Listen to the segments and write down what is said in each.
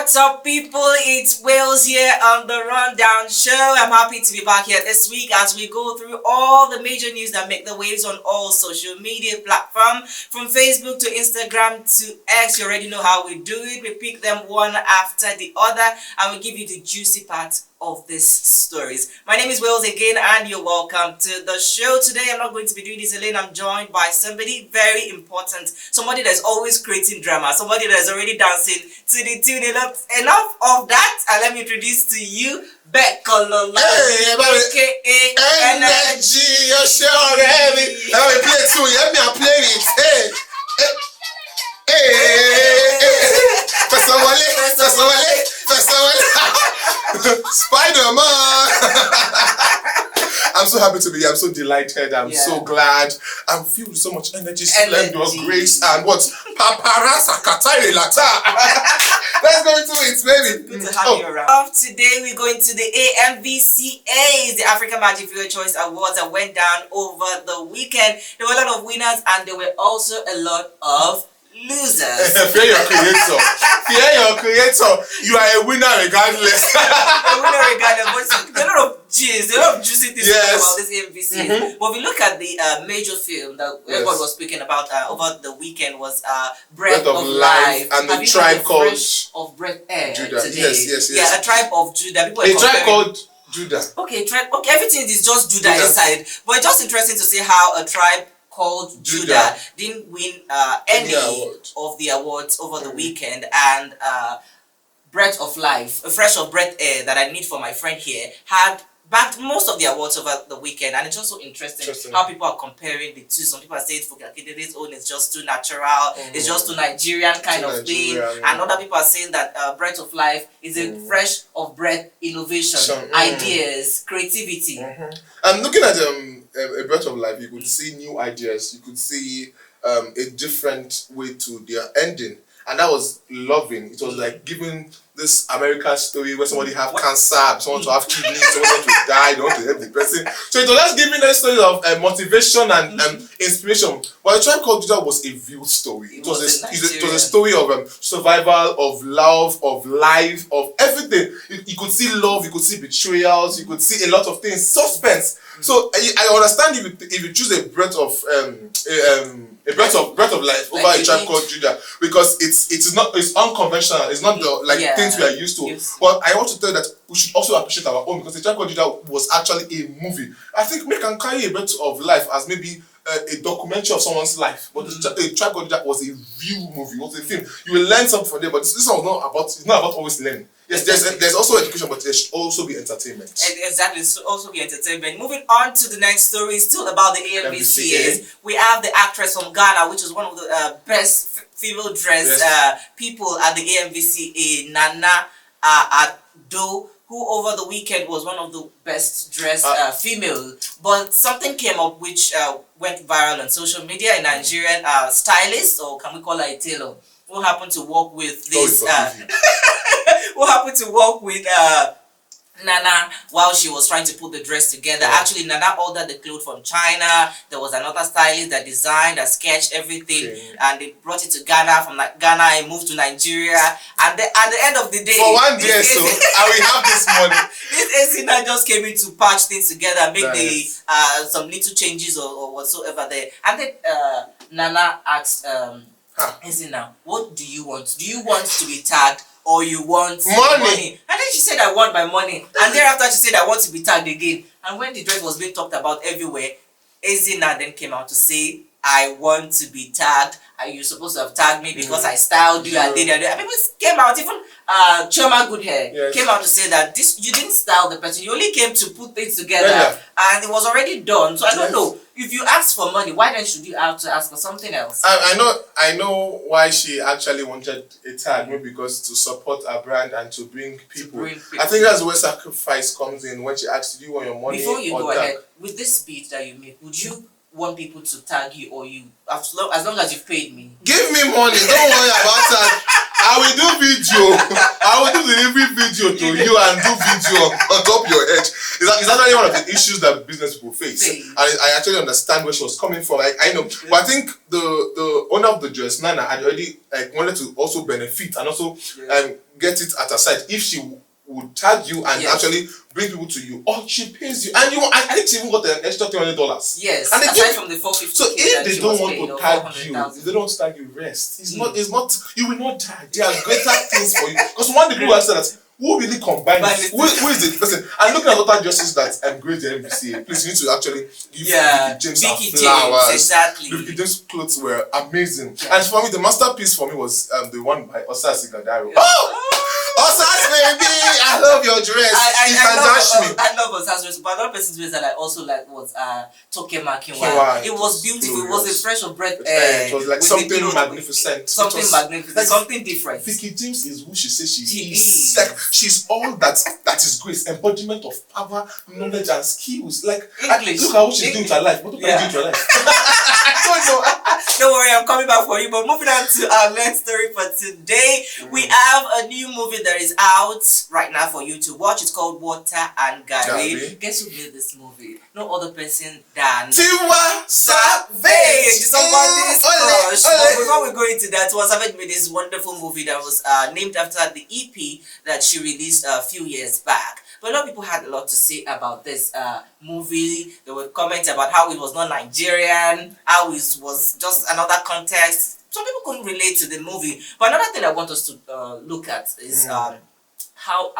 What's up, people? It's Wales here on the Rundown Show. I'm happy to be back here this week as we go through all the major news that make the waves on all social media platforms, from Facebook to Instagram to X. You already know how we do it. We pick them one after the other and we give you the juicy part of these stories. My name is Wales again and you're welcome to the show. Today I'm not going to be doing this alone. I'm joined by somebody very important, somebody that's always creating drama, somebody that's already dancing to the tune. Enough of that, and let me introduce to you Becca Lola, aka Energy. You're sure heavy. Let me play it too. Let me play it. Spider-Man. I'm so happy to be here. I'm so delighted. I'm so glad. I'm filled with so much energy, splendor, grace, and what? Paparazza Katari Lata. Let's go into it, baby. Good to have you around. Today we're going to the AMVCAs, the African Magic Video Choice Awards, that went down over the weekend. There were a lot of winners and there were also a lot of losers. Fear your creator. Fear your creator. You are a winner regardless. A winner regardless. But there are a lot of juicy things about this AMVC. But if we look at the major film that everyone was speaking about over the weekend was Breath of Life. And the tribe called of Breath Judah. Today. Yes. Yeah, a tribe of Judah. People a tribe called Judah. Okay, everything is just Judah inside. But it's just interesting to see how a tribe called Judah didn't win any of the awards over the weekend, and Breath of Life, a fresh of breath air that I need for my friend here, had bagged most of the awards over the weekend. And it's also interesting how people are comparing the two. Some people are saying Fukakide's own is just too natural, it's just too Nigerian kind of thing, and other people are saying that Breath of Life is a fresh of breath innovation, ideas, creativity. I'm looking at A Breath of Life. You could see new ideas, you could see a different way to their ending, and that was loving. It was like giving this American story where somebody have cancer, someone to have kidneys, someone to die, they want to help the person. So it was just giving a story of motivation and inspiration. But the tribe called Judah was a real story. It was a story of survival, of love, of life, of everything. You could see love, you could see betrayals, you could see a lot of things, suspense. So I understand if you choose a breath of life over a tribe called Judah, because it's unconventional. It's not the things we are used to. But I want to tell you that we should also appreciate our own, because a tribe called Judah was actually a movie. I think we can carry a breath of life as maybe a documentary of someone's life, but a tribe called Judah was a real movie. It was a film. You will learn something from there, but this one was not about. It's not about always learning. Yes, there's also education, but there should also be entertainment. Exactly, it should also be entertainment. Moving on to the next story, still about the AMVCAs. We have the actress from Ghana, which is one of the best female dressed people at the AMVCA, Nana Ado, who over the weekend was one of the best dressed female. But something came up which went viral on social media. A Nigerian stylist, or can we call her a tailor, who happened to work with this who happened to work with Nana while she was trying to put the dress together. Actually, Nana ordered the clothes from China. There was another stylist that designed, that sketched everything, and they brought it to Ghana. From Ghana, it moved to Nigeria, and at the end of the day, for one day, so I will have this money. This Ezina just came in to patch things together, make some little changes or whatsoever there, and then Nana asked Ezina, "What do you want? Do you want to be tagged, or you want money?" And then she said, "I want my money." And thereafter she said, "I want to be tagged again." And when the dress was being talked about everywhere, Ezina then came out to say, "I want to be tagged. Are you supposed to have tagged me because I styled you and did it?" And people came out, even Chioma Goodhair came out to say that you didn't style the person, you only came to put things together, and it was already done. So I don't know. If you ask for money, why then should you have to ask for something else? I know why she actually wanted a tag, maybe because to support her brand and to bring people. I think that's where sacrifice comes in, when she asks, "Do you want your money?" Before you or go tag? ahead, with this beat that you make, would you want people to tag you, or you, as long as you've paid me? Give me money, don't worry about that. I will do video. I will do delivery video to you and do video on top of your head. It's actually one of the issues that business people face. And I actually understand where she was coming from. Like, I know, but I think the owner of the dress, Nana, had already wanted to also benefit and also get it at her side if she would tag you and actually bring people to you, or she pays you, and I think she even got an extra $300. Yes, and aside from the 450. So if they don't want to tag you, if they don't tag you, rest. It's not. You will not tag. There are greater things for you. Because one of the people have said that who really combines this? Who is the person? And looking at other dresses that grade the MVCA, please you need to actually give Vicky James flowers. Exactly. Vicky James clothes were amazing. And for me, the masterpiece for me was the one by Osasi Gadaro. Osas, baby, I love your dress. I love Osas dress, but another person's dress that I also like was Tokema Kinwa. It was beautiful. It was a fresh of breath. It was like something magnificent. Magnificent. Something different. Vicky James is who she says she is. Like, she's all that is grace, embodiment of power, knowledge, and skills. Like, look at what she's doing to her life. What are you doing to her life? Don't worry, I'm coming back for you. But moving on to our next story for today, we have a new movie that is out right now for you to watch. It's called Water and Gary. Guess who made this movie? No other person than Tiwa Savage. Somebody's crush. But before we go into that, Tiwa Savage made this wonderful movie that was named after the EP that she released a few years back. But a lot of people had a lot to say about this movie. They would comment about how it was not Nigerian, how it was just another context. Some people couldn't relate to the movie. But another thing I want us to look at is how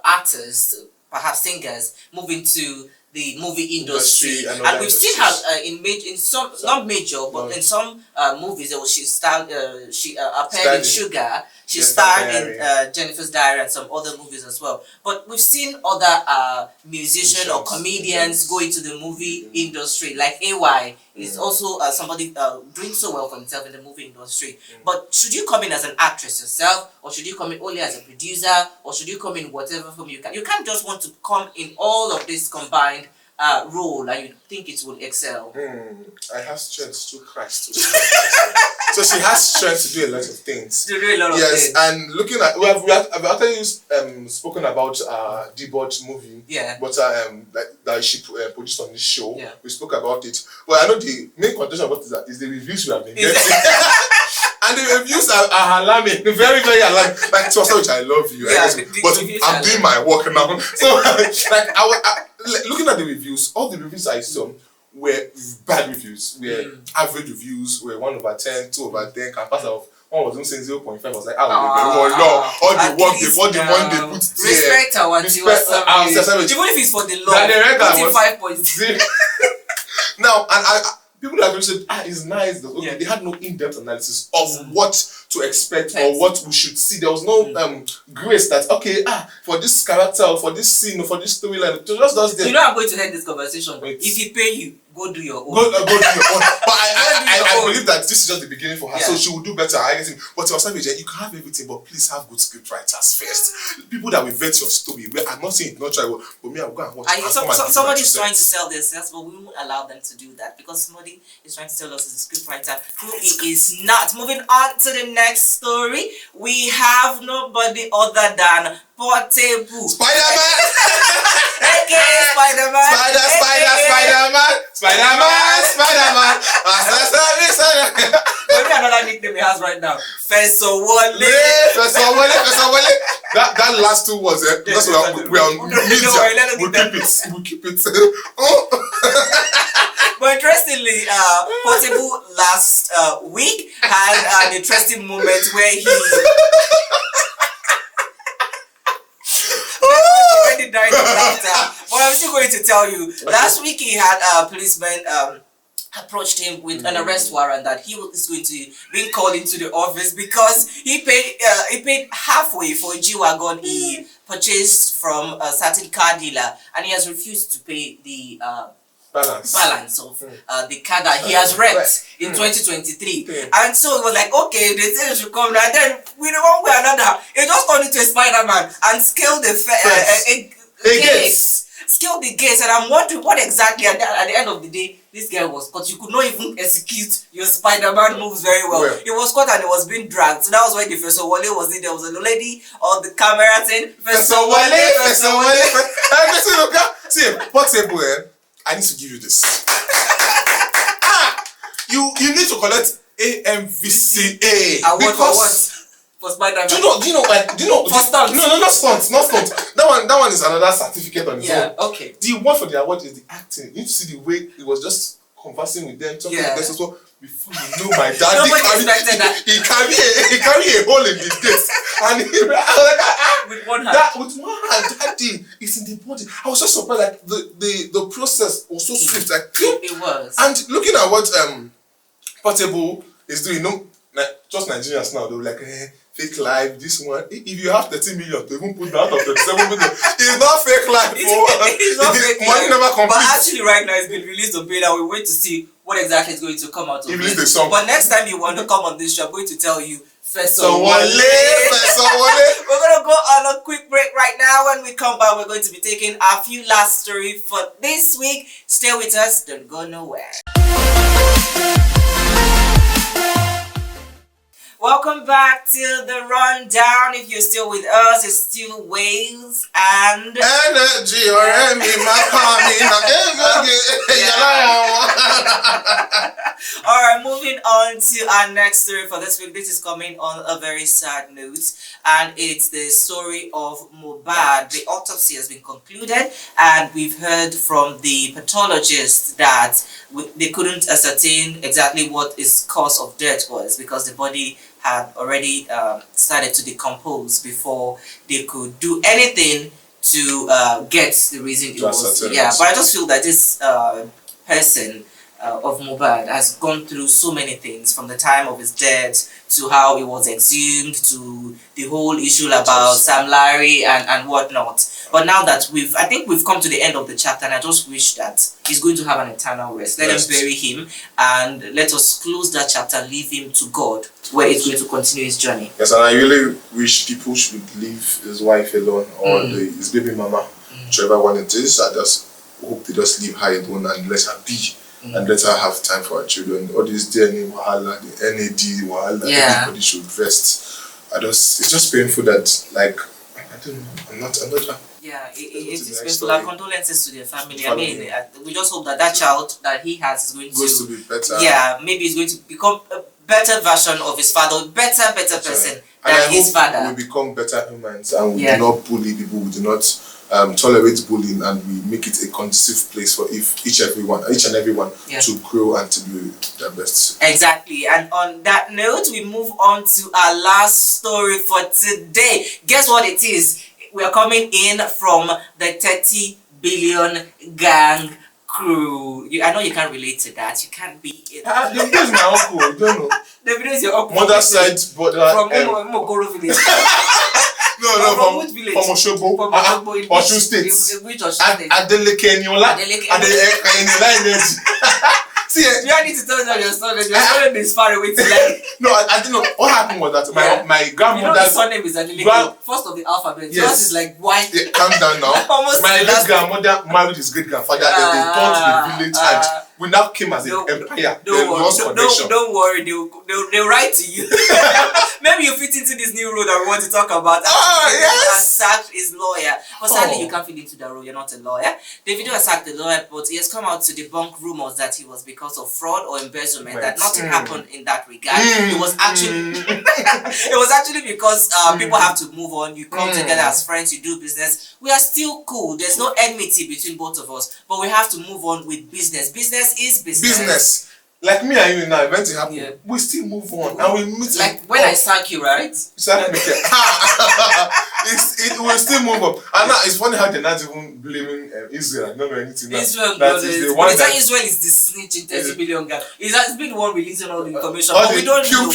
artists, perhaps singers, move into the movie industry. And we've seen her in some, not major, but in some movies. She appeared in Sugar. She starred in Jennifer's Diary and some other movies as well. But we've seen other musicians or comedians go into the movie industry, like AY is also somebody doing so well for himself in the movie industry. But should you come in as an actress yourself, or should you come in only as a producer, or should you come in whatever form you can? You can't just want to come in all of this combined role and you think it will excel. I have strength to Christ. So she has strength to do a lot of things. Yes, and looking at I've actually spoken about Debauch movie. Yeah. But that she produced on this show. Yeah. We spoke about it. But I know the main contention about it is the reviews we have been getting. And the reviews are alarming, very, very alarming. Like, Tiwa, which I love you, but I'm doing my work now. So, looking at the reviews, all the reviews I saw were bad reviews, were average reviews, were 1/10, 2/10, can pass off. One was saying 0.5. I was like, all the one they put there. Respect our Savage. Even if it's for the law, put in 5.0. Now, and people have said, it's nice. Okay, they had no in-depth analysis of what to expect or what we should see. There was no grace that, for this character or for this scene or for this storyline. You know I'm going to end this conversation. If he pay you, go do your own. Go do your own. But I believe that this is just the beginning for her, so she will do better. I guess. But Tiwa Savage, you can have everything, but please have good script writers first. People that will vet your story. I'm not saying not try, but me, I'll go and watch. Somebody's trying to sell themselves, but we won't allow them to do that because somebody is trying to tell us as a script writer who he is not. Moving on to the next story, we have nobody other than Portable. Spider-Man! Okay, Spider-Man! Spider-Man! Maybe another nickname he has right now. Feso Wale. That last two was because we are on media. We'll keep it. But interestingly, Portable last week had an interesting moment where he already died of laughter. But I'm still going to tell you. Last week he had a policeman approached him with an arrest warrant that he is going to be called into the office because he paid halfway for a G-Wagon he purchased from a certain car dealer, and he has refused to pay the balance of the car that he has wrecked in 2023. And so it was like, okay, they said it should come now. Then, with one way or another, it just turned into a Spider-Man and scaled the gates. Scaled the gates, and I'm wondering what exactly at the end of the day this guy was caught. You could not even execute your Spider-Man moves very well. He was caught and he was being dragged. So that was why the Professor Wale was in there. Was a lady on the camera saying, Professor Wale, Professor Wale. See, Portable, I need to give you this. You need to collect AMVCA. Award for what? For Spider-Man. Do you know? For stunts. No, not stunts. That one is another certificate on its own. Okay. The award for the award is the acting. You need to see the way it was just conversing with them, talking with them. So before you know, my daddy he carry a hole in his disc, and I was like, with one hand. With one hand, daddy, it's in the body. I was just surprised, like the process was so swift, like it was. And looking at what Portable is doing, just Nigerians now, they're like, fake life, this one. If you have 13 million to even put that out of 37 million, it's not fake life. It's not fake life. Money never competes. But actually, right now, it's been released on bail, and we wait to see what exactly is going to come out of it. The song. But next time you want to come on this show, I'm going to tell you, Professor Wale. We're going to go on a quick break right now. When we come back, we're going to be taking our few last story for this week. Stay with us. Don't go nowhere. Welcome back to the rundown. If you're still with us, it's still Wales and Energy or Alright, moving on to our next story for this week. This is coming on a very sad note, and it's the story of Mohbad. The autopsy has been concluded, and we've heard from the pathologist that they couldn't ascertain exactly what his cause of death was, because the body had already started to decompose before they could do anything to get the reason it was. Yeah, but I just feel that this person of Mohbad has gone through so many things, from the time of his death to how he was exhumed to the whole issue about Sam Larry and whatnot. But now that I think we've come to the end of the chapter, and I just wish that he's going to have an eternal rest. Let us bury him and let us close that chapter, leave him to God, where he's going to continue his journey. Yes, and I really wish people should leave his wife alone, or his baby mama, whichever one it is. I just hope they just leave her alone and let her be. And let her have time for her children. All this DNA wahala, the NAD wahala, everybody should rest. It's just painful that, like, I don't know, I'm not. Yeah, it is painful. Our condolences to their family. I mean, we just hope that child that he has is going to be better. Yeah, maybe he's going to become a better version of his father, better person than his father. We become better humans, and we do not bully people. We do not tolerate bullying, and we make it a conducive place for each and everyone to grow and to be their best. Exactly. And on that note, we move on to our last story for today. Guess what it is? We are coming in from the 30 billion gang crew. I know you can't relate to that. You can't be in. Davido is my uncle. You don't know. Davido is your uncle. Mother side, brother. From Umokoro village. No, from which village? From Oshobo. From Oshobo. Osun State. Which Osun State? Adeleke Eniola. See, do I need to tell them your son? Your son is far away to like. No, I don't know. What happened was that my grandmother. You know his surname is Adeleke. First of the alphabet. Yes. Yours is like why? Yeah, calm down now. My great grandmother married his great grandfather. Then they turned to the village, and we now came as an empire. Don't worry. They'll write to you. Maybe you fit into this new role that we want to talk about. Yes. Has sacked his lawyer. But sadly, you can't fit into that role. You're not a lawyer. Davido has sacked the lawyer, but he has come out to debunk rumors that he was because of fraud or embezzlement. That nothing happened in that regard. It was actually because people have to move on. You come together as friends. You do business. We are still cool. There's no enmity between both of us, but we have to move on with business. Business is business. Like me and you now, event happen, we still move on and we meet. Like when I sank you, right? It will still move up. And now it's funny how they're not even blaming Israel. I don't know anything. Israel, Israel is the snitch in 30 billion guy. It's been the one releasing all the information, but we don't know.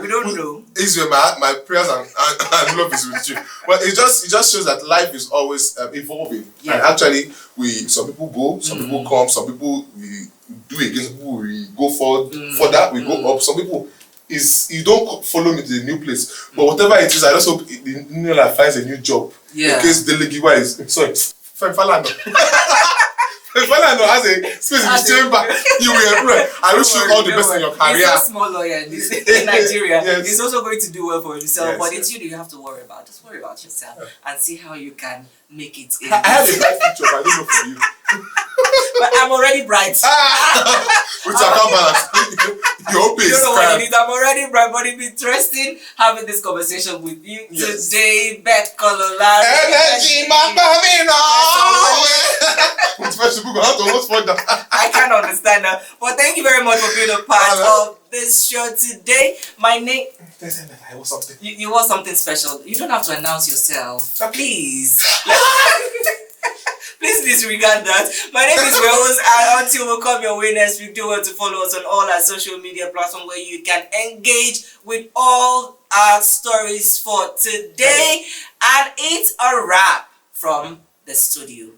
We don't know. Israel, my prayers and love is with you. But it just shows that life is always evolving. Yeah. And actually, some people go, some people come, some people we do again, some people we go further, we go up. Some people you don't follow me to the new place, but whatever it is, I just hope the new life finds a new job. Yeah. In case Delegiwa is sorry, Falana. Fernando has a space in his chamber. You will employ. I wish you all the best in your career. He's a small lawyer in Nigeria. Yes. He's also going to do well for himself. Yes, but yes. it's you that you have to worry about. Just worry about yourself and see how you can make it. I have a bright future, but I don't know for you. But I'm already bright. Which I can't balance. Your hope You is don't know what it is. I'm already bright, but it's interesting having this conversation with you today, Beth Colorado. Energy, my baby, With Facebook, I have to almost find that. I can't understand that. But thank you very much for being a part of this show today. My name. I was something. You want something special. You don't have to announce yourself. Please. Please disregard that. My name is Rose, and until we come your way next week, do well to follow us on all our social media platforms where you can engage with all our stories for today. And it's a wrap from the studio.